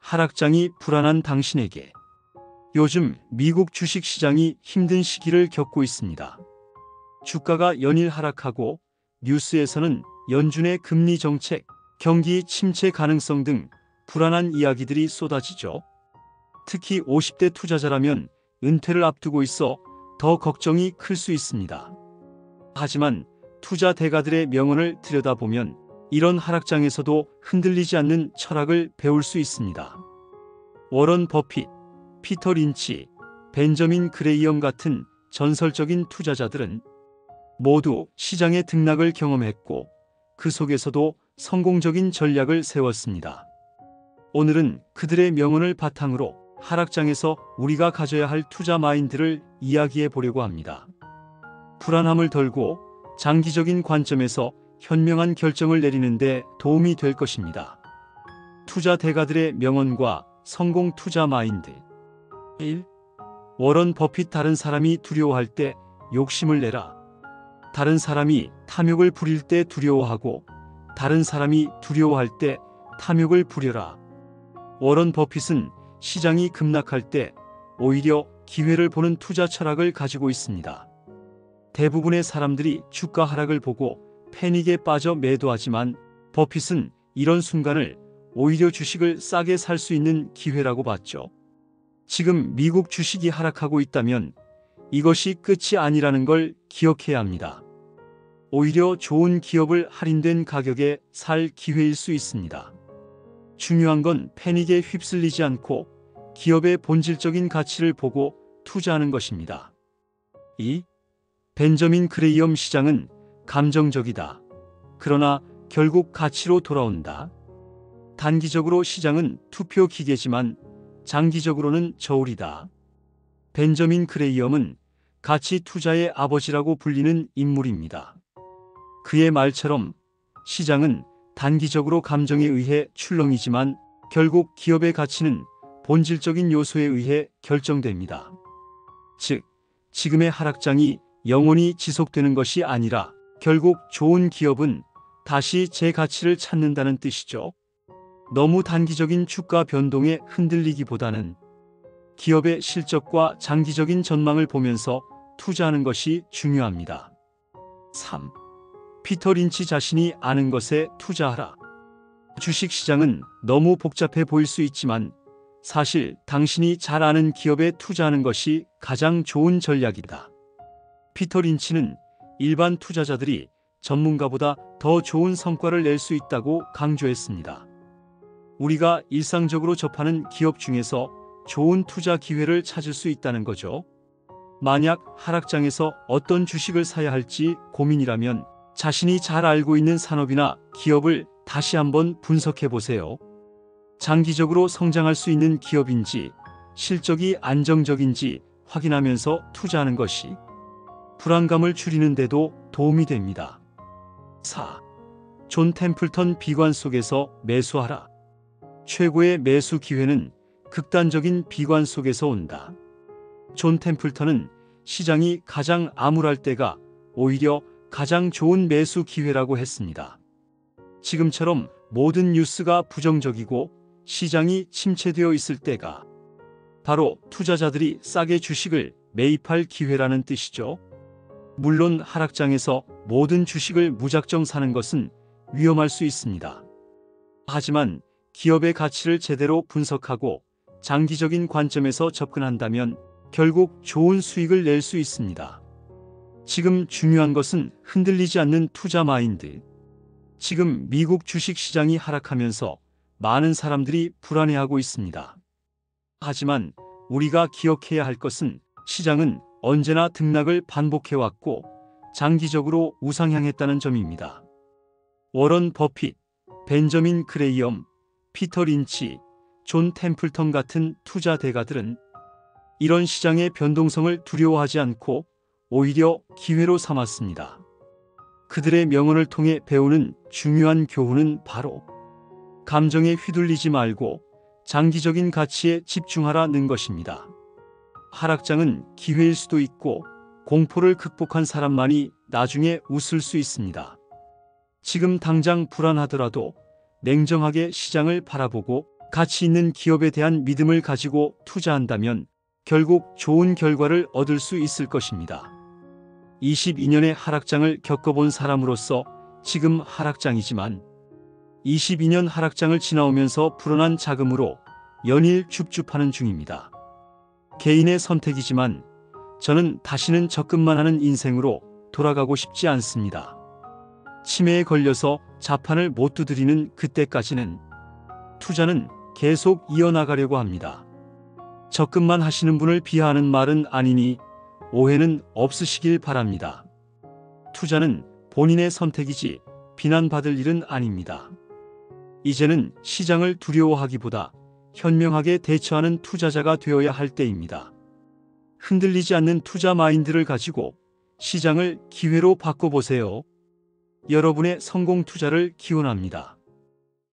하락장이 불안한 당신에게. 요즘 미국 주식시장이 힘든 시기를 겪고 있습니다. 주가가 연일 하락하고 뉴스에서는 연준의 금리 정책, 경기 침체 가능성 등 불안한 이야기들이 쏟아지죠. 특히 50대 투자자라면 은퇴를 앞두고 있어 더 걱정이 클 수 있습니다. 하지만 투자 대가들의 명언을 들여다보면 이런 하락장에서도 흔들리지 않는 철학을 배울 수 있습니다. 워런 버핏, 피터 린치, 벤저민 그레이엄 같은 전설적인 투자자들은 모두 시장의 등락을 경험했고 그 속에서도 성공적인 전략을 세웠습니다. 오늘은 그들의 명언을 바탕으로 하락장에서 우리가 가져야 할 투자 마인드를 이야기해 보려고 합니다. 불안함을 덜고 장기적인 관점에서 현명한 결정을 내리는 데 도움이 될 것입니다. 투자 대가들의 명언과 성공 투자 마인드. 1. 워런 버핏. 다른 사람이 두려워할 때 욕심을 내라. 다른 사람이 탐욕을 부릴 때 두려워하고 다른 사람이 두려워할 때 탐욕을 부려라. 워런 버핏은 시장이 급락할 때 오히려 기회를 보는 투자 철학을 가지고 있습니다. 대부분의 사람들이 주가 하락을 보고 패닉에 빠져 매도하지만 버핏은 이런 순간을 오히려 주식을 싸게 살 수 있는 기회라고 봤죠. 지금 미국 주식이 하락하고 있다면 이것이 끝이 아니라는 걸 기억해야 합니다. 오히려 좋은 기업을 할인된 가격에 살 기회일 수 있습니다. 중요한 건 패닉에 휩쓸리지 않고 기업의 본질적인 가치를 보고 투자하는 것입니다. 2. 벤저민 그레이엄. 시장은 감정적이다. 그러나 결국 가치로 돌아온다. 단기적으로 시장은 투표 기계지만 장기적으로는 저울이다. 벤저민 그레이엄은 가치 투자의 아버지라고 불리는 인물입니다. 그의 말처럼 시장은 단기적으로 감정에 의해 출렁이지만 결국 기업의 가치는 본질적인 요소에 의해 결정됩니다. 즉, 지금의 하락장이 영원히 지속되는 것이 아니라 결국 좋은 기업은 다시 제 가치를 찾는다는 뜻이죠. 너무 단기적인 주가 변동에 흔들리기보다는 기업의 실적과 장기적인 전망을 보면서 투자하는 것이 중요합니다. 3. 피터 린치. 자신이 아는 것에 투자하라. 주식시장은 너무 복잡해 보일 수 있지만 사실 당신이 잘 아는 기업에 투자하는 것이 가장 좋은 전략이다. 피터 린치는 일반 투자자들이 전문가보다 더 좋은 성과를 낼 수 있다고 강조했습니다. 우리가 일상적으로 접하는 기업 중에서 좋은 투자 기회를 찾을 수 있다는 거죠. 만약 하락장에서 어떤 주식을 사야 할지 고민이라면 자신이 잘 알고 있는 산업이나 기업을 다시 한번 분석해 보세요. 장기적으로 성장할 수 있는 기업인지 실적이 안정적인지 확인하면서 투자하는 것이 불안감을 줄이는 데도 도움이 됩니다. 4. 존 템플턴. 비관 속에서 매수하라. 최고의 매수 기회는 극단적인 비관 속에서 온다. 존 템플턴은 시장이 가장 암울할 때가 오히려 가장 좋은 매수 기회라고 했습니다. 지금처럼 모든 뉴스가 부정적이고 시장이 침체되어 있을 때가 바로 투자자들이 싸게 주식을 매입할 기회라는 뜻이죠. 물론 하락장에서 모든 주식을 무작정 사는 것은 위험할 수 있습니다. 하지만 기업의 가치를 제대로 분석하고 장기적인 관점에서 접근한다면 결국 좋은 수익을 낼 수 있습니다. 지금 중요한 것은 흔들리지 않는 투자 마인드. 지금 미국 주식시장이 하락하면서 많은 사람들이 불안해하고 있습니다. 하지만 우리가 기억해야 할 것은 시장은 언제나 등락을 반복해왔고 장기적으로 우상향했다는 점입니다. 워런 버핏, 벤저민 그레이엄, 피터 린치, 존 템플턴 같은 투자 대가들은 이런 시장의 변동성을 두려워하지 않고 오히려 기회로 삼았습니다. 그들의 명언을 통해 배우는 중요한 교훈은 바로 감정에 휘둘리지 말고 장기적인 가치에 집중하라는 것입니다. 하락장은 기회일 수도 있고 공포를 극복한 사람만이 나중에 웃을 수 있습니다. 지금 당장 불안하더라도 냉정하게 시장을 바라보고 가치 있는 기업에 대한 믿음을 가지고 투자한다면 결국 좋은 결과를 얻을 수 있을 것입니다. 22년의 하락장을 겪어본 사람으로서 지금 하락장이지만 22년 하락장을 지나오면서 불어난 자금으로 연일 줍줍하는 중입니다. 개인의 선택이지만 저는 다시는 적금만 하는 인생으로 돌아가고 싶지 않습니다. 치매에 걸려서 자판을 못 두드리는 그때까지는 투자는 계속 이어나가려고 합니다. 적금만 하시는 분을 비하하는 말은 아니니 오해는 없으시길 바랍니다. 투자는 본인의 선택이지 비난받을 일은 아닙니다. 이제는 시장을 두려워하기보다 현명하게 대처하는 투자자가 되어야 할 때입니다. 흔들리지 않는 투자 마인드를 가지고 시장을 기회로 바꿔보세요. 여러분의 성공 투자를 기원합니다.